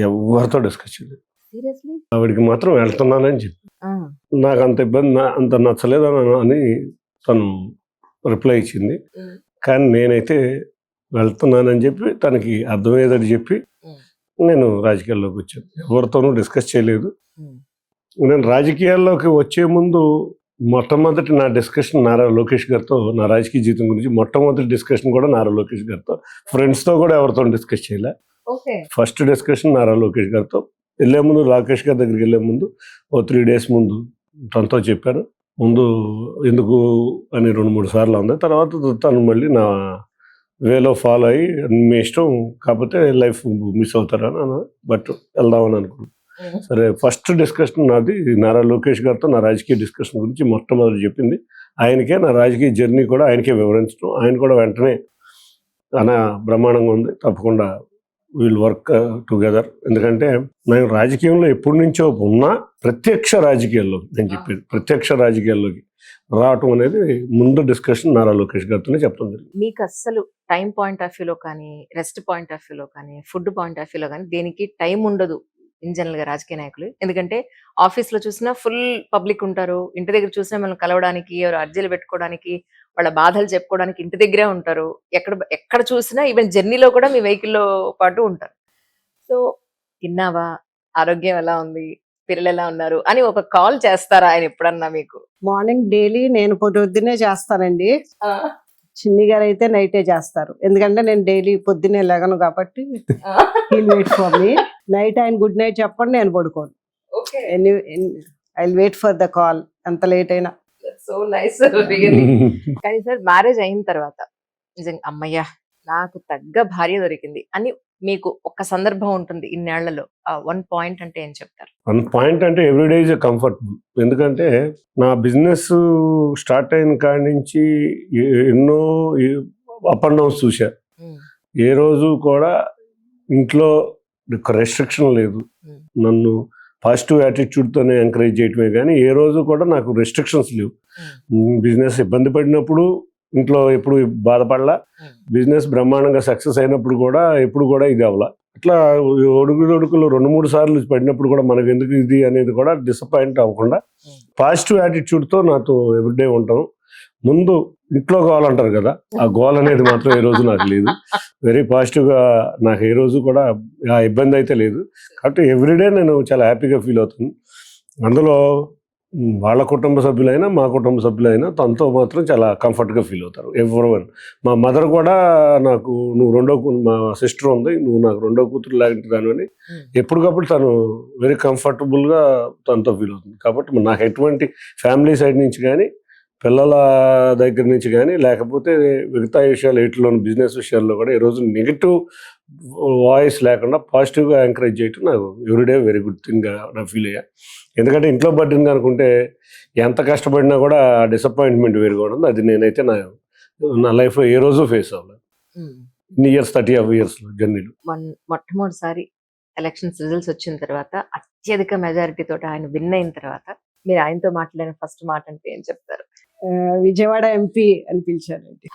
ఎవరితో డిస్కస్ చేయలేదు. సీరియస్లీ? ఆవిడకి మాత్రం వెళ్తున్నానని చెప్పి నాకు అంత ఇబ్బంది అంత నచ్చలేదు అని తను రిప్లై ఇచ్చింది. కానీ నేనైతే వెళ్తున్నానని చెప్పి తనకి అర్థమయ్యేదని చెప్పి నేను రాజకీయాల్లోకి వచ్చాను. ఎవరితోనూ డిస్కస్ చేయలేదు. నేను రాజకీయాల్లోకి వచ్చే ముందు మొట్టమొదటి నా డిస్కషన్ నారా లోకేష్ గారితో, నా రాజకీయ జీవితం గురించి మొట్టమొదటి డిస్కషన్ కూడా నారా లోకేష్ గారితో. ఫ్రెండ్స్తో కూడా ఎవరితో డిస్కస్ చేయలే. ఫస్ట్ డిస్కషన్ నారా లోకేష్ గారితో. వెళ్ళే ముందు రాకేష్ గారి దగ్గరికి వెళ్ళే ముందు 3 days ముందు తనతో చెప్పాను. ముందు ఎందుకు అని 2-3 సార్లు అంది. తర్వాత తను మళ్ళీ నా వేలో ఫాలో అయ్యి మీ ఇష్టం, కాకపోతే లైఫ్ మిస్ అవుతారని అన్న. బట్ వెళ్దామని అనుకున్నాను. సరే, ఫస్ట్ డిస్కషన్ నాది నారా లోకేష్ గారితో నా రాజకీయ డిస్కషన్ గురించి మొట్టమొదటి చెప్పింది ఆయనకే. నా రాజకీయ జర్నీ కూడా ఆయనకే వివరించడం. ఆయన కూడా వెంటనే అన్న బ్రహ్మాండంగా ఉంది, తప్పకుండా విల్ వర్క్ టుగెదర్. ఎందుకంటే నేను రాజకీయంలో ఎప్పటి నుంచో ఉన్నా ప్రత్యక్ష రాజకీయాల్లో, నేను చెప్పేది ప్రత్యక్ష రాజకీయాల్లోకి రావటం అనేది ముందు డిస్కషన్ నారా లోకేష్ గారితోనే చెప్పడం జరిగింది. మీకు అస్సలు టైం పాయింట్ ఆఫ్ వ్యూలో కానీ, రెస్ట్ పాయింట్ ఆఫ్ వ్యూలో కానీ, ఫుడ్ పాయింట్ ఆఫ్ వ్యూలో కానీ దేనికి టైం ఉండదు ఇన్ జనరల్ గా రాజకీయ నాయకులు. ఎందుకంటే ఆఫీస్ లో చూసినా ఫుల్ పబ్లిక్ ఉంటారు, ఇంటి దగ్గర చూసినా మనం కలవడానికి, అర్జీలు పెట్టుకోవడానికి, వాళ్ళ బాధలు చెప్పుకోవడానికి ఇంటి దగ్గరే ఉంటారు. ఎక్కడ చూసినా ఈవెన్ జర్నీలో కూడా మీ వెహికల్లో పాటు ఉంటారు. సో తిన్నావా, ఆరోగ్యం ఎలా ఉంది, పిల్లలు ఎలా ఉన్నారు అని ఒక కాల్ చేస్తారా ఆయన ఎప్పుడన్నా మీకు? మార్నింగ్ డైలీ నేను పొద్దున్నే చేస్తానండి. చిన్ని గారు అయితే నైటే చేస్తారు. ఎందుకంటే నేను డైలీ పొద్దున్నే లేగను కాబట్టి వెయిట్ ఫర్ మీ. నైట్ ఆయన గుడ్ నైట్ చెప్పండి, నేను పడుకోను. I will wait for the call, ఎంత లేట్ అయినా. So nice. కానీ సార్, మ్యారేజ్ అయిన తర్వాత నిజంగా అమ్మయ్యా నాకు తగ్గ భార్య దొరికింది అని మీకు ఒక సందర్భం ఉంటుంది ఇన్నేళ్లలో. 1 point అంటే ఏం చెప్తారు? 1 point అంటే ఎవ్రీడే ఈజ్ కంఫర్టబుల్. ఎందుకంటే నా బిజినెస్ స్టార్ట్ అయిన కాడి నుంచి ఎన్నో అప్ అండ్ డౌన్స్ చూసా. ఏ రోజు కూడా ఇంట్లో రెస్ట్రిక్షన్ లేదు. నన్ను పాజిటివ్ యాటిట్యూడ్తోనే ఎంకరేజ్ చేయటమే కానీ ఏ రోజు కూడా నాకు రెస్ట్రిక్షన్స్ లేవు. బిజినెస్ ఇబ్బంది పడినప్పుడు ఇంట్లో ఎప్పుడు బాధపడలా. బిజినెస్ బ్రహ్మాండంగా సక్సెస్ అయినప్పుడు కూడా ఎప్పుడు కూడా ఇది అవ్వాల. అట్లా ఒడుకులు 2-3 సార్లు పడినప్పుడు కూడా మనకు ఎందుకు ఇది అనేది కూడా డిసప్పాయింట్ అవ్వకుండా పాజిటివ్ యాటిట్యూడ్తో నాతో ఎవ్రీడే ఉంటాం. ముందు ఇంట్లో గోల్ అంటారు కదా, ఆ గోల్ అనేది మాత్రం ఏ రోజు నాకు లేదు. వెరీ పాజిటివ్గా నాకు ఏ రోజు కూడా ఆ ఇబ్బంది అయితే లేదు. కాబట్టి ఎవ్రీడే నేను చాలా హ్యాపీగా ఫీల్ అవుతాను. అందులో వాళ్ళ కుటుంబ సభ్యులైనా మా కుటుంబ సభ్యులైనా తనతో మాత్రం చాలా కంఫర్ట్గా ఫీల్ అవుతారు. ఎవరివన్ మా మదర్ కూడా నాకు మా సిస్టర్ ఉంది, నువ్వు నాకు 2వ కూతురు లాంటి దాని అని ఎప్పటికప్పుడు తను వెరీ కంఫర్టబుల్గా తనతో ఫీల్ అవుతుంది. కాబట్టి నాకు ఎటువంటి ఫ్యామిలీ సైడ్ నుంచి కానీ, పిల్లల దగ్గర నుంచి కానీ, లేకపోతే మిగతా విషయాలు వీటిలోని బిజినెస్ విషయాల్లో కూడా ఈరోజు నెగిటివ్ వాయిస్ లేకుండా పాజిటివ్గా ఎంకరేజ్ చేయటం నాకు ఎవ్రీడే వెరీ గుడ్ థింగ్గా నా ఫీల్ అయ్యా. ఎందుకంటే ఇంట్లో పట్టింది అనుకుంటే ఎంత కష్టపడినా కూడా డిసప్పాయింట్మెంట్ వేరుగా ఉంటుంది. అది నేనైతే నా లైఫ్లో ఏ రోజు ఫేస్ అవ్వలేదు. 30 years జర్నీలో. మొట్టమొదటిసారి ఎలక్షన్స్ రిజల్ట్స్ వచ్చిన తర్వాత అత్యధిక మెజారిటీ తోటి ఆయన విన్ అయిన తర్వాత మీరు ఆయనతో మాట్లాడిన ఫస్ట్ మాట అంటే ఏం చెప్తారు? విజయవాడ ఎంపీ అని పిలిచారండి.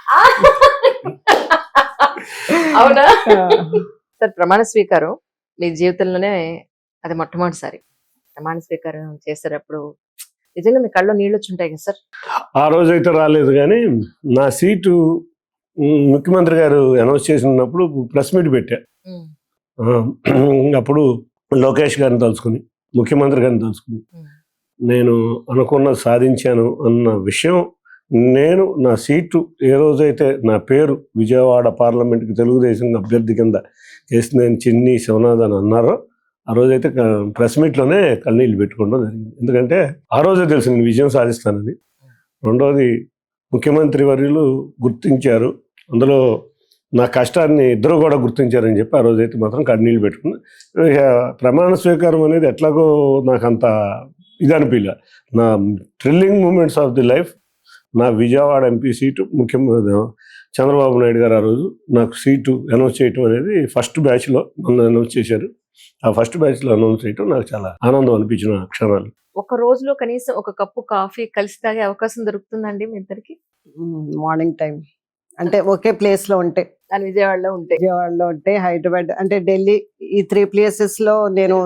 అవునా సార్? ప్రమాణ స్వీకారం మీ జీవితంలోనే అది మొట్టమొదటిసారి ప్రమాణ స్వీకారం చేసేటప్పుడు నిజంగా మీ కళ్ళలో నీళ్ళు వచ్చి ఉంటాయి కదా సార్? ఆ రోజు అయితే రాలేదు, కానీ నా సీటు ముఖ్యమంత్రి గారు అనౌన్స్ చేసినప్పుడు ప్రెస్ మీట్ పెట్టా. అప్పుడు లోకేష్ గారిని తలుచుకుని, ముఖ్యమంత్రి గారిని తలుచుకుని నేను అనుకున్నది సాధించాను అన్న విషయం, నేను నా సీటు ఏ రోజైతే నా పేరు విజయవాడ పార్లమెంట్కి తెలుగుదేశం అభ్యర్థి కింద వేసిందని చిన్ని శివనాథ్ అని అన్నారో ఆ రోజైతే ప్రెస్ మీట్లోనే కన్నీళ్ళు పెట్టుకోవడం జరిగింది. ఎందుకంటే ఆ రోజే తెలిసి నేను విజయం సాధిస్తానని. రెండోది ముఖ్యమంత్రి వర్యులు గుర్తించారు, అందులో నా కష్టాన్ని ఇద్దరు కూడా గుర్తించారని చెప్పి ఆ రోజైతే మాత్రం కన్నీళ్ళు పెట్టుకున్నా. ప్రమాణ స్వీకారం అనేది ఎట్లాగో నాకు అంత ఇది అనిపించలే. నా thrilling moments of the life నా విజయవాడ ఎంపీ సీటు ముఖ్యమంత్రి చంద్రబాబు నాయుడు గారు ఆ రోజు నాకు సీటు అనౌన్స్ చేయటం అనేది ఫస్ట్ బ్యాచ్లో నన్ను అనౌన్స్ చేశారు. ఆ ఫస్ట్ బ్యాచ్లో అనౌన్స్ చేయటం నాకు చాలా ఆనందం అనిపించిన క్షణాలు. ఒక రోజులో కనీసం ఒక కప్పు కాఫీ కలిసి తాగే అవకాశం దొరుకుతుందండి మీ ఇద్దరికి? మార్నింగ్ టైం అంటే ఒకే ప్లేస్ లో ఉంటే, ఆ విజయవాడలో ఉంటే. విజయవాడలో ఉంటే, హైదరాబాద్ అంటే ఢిల్లీ, ఈ 3 ప్లేసెస్ లో నేను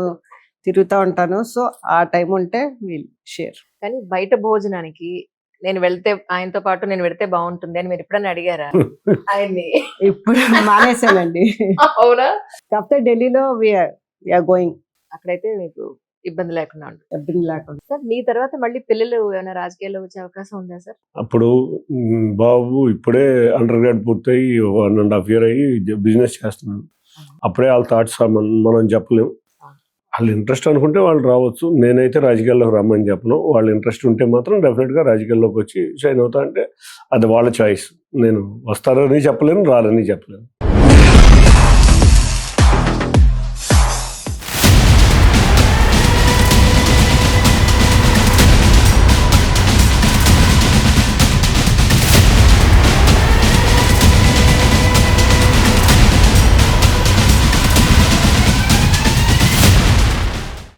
తిరుగుతూ ఉంటాను. సో ఆ టైం ఉంటే వీల్ షేర్. కానీ బయట భోజనానికి నేను వెళ్తే ఆయనతో పాటు నేను వెళ్తే బాగుంటుంది అని మీరు ఎప్పుడైనా అడిగారా ఆయన్ని? ఇప్పుడు మానేసానండి. అవునా? కాకపోతే ఢిల్లీలో వీఆర్ గోయింగ్, అక్కడైతే మీకు ఇబ్బంది లేకుండా ఉంటుంది. ఇబ్బంది లేకుండా. సార్ మీ తర్వాత మళ్ళీ పిల్లలు ఏమైనా రాజకీయాల్లో వచ్చే అవకాశం ఉందా సార్? అప్పుడు బాబు ఇప్పుడే అండర్ గ్రాడ్ పూర్తయి 1.5 year అయ్యి బిజినెస్ చేస్తున్నాడు. అప్పుడే వాళ్ళ థాట్స్ మనం చెప్పలేము. వాళ్ళు ఇంట్రెస్ట్ అనుకుంటే వాళ్ళు రావచ్చు. నేనైతే రాజకీయాల్లోకి రమ్మని చెప్పను. వాళ్ళు ఇంట్రెస్ట్ ఉంటే మాత్రం డెఫినెట్గా రాజకీయాల్లోకి వచ్చి షైన్ అవుతా అంటే అది వాళ్ళ చాయిస్. నేను వస్తారని చెప్పలేను, రారని చెప్పలేను.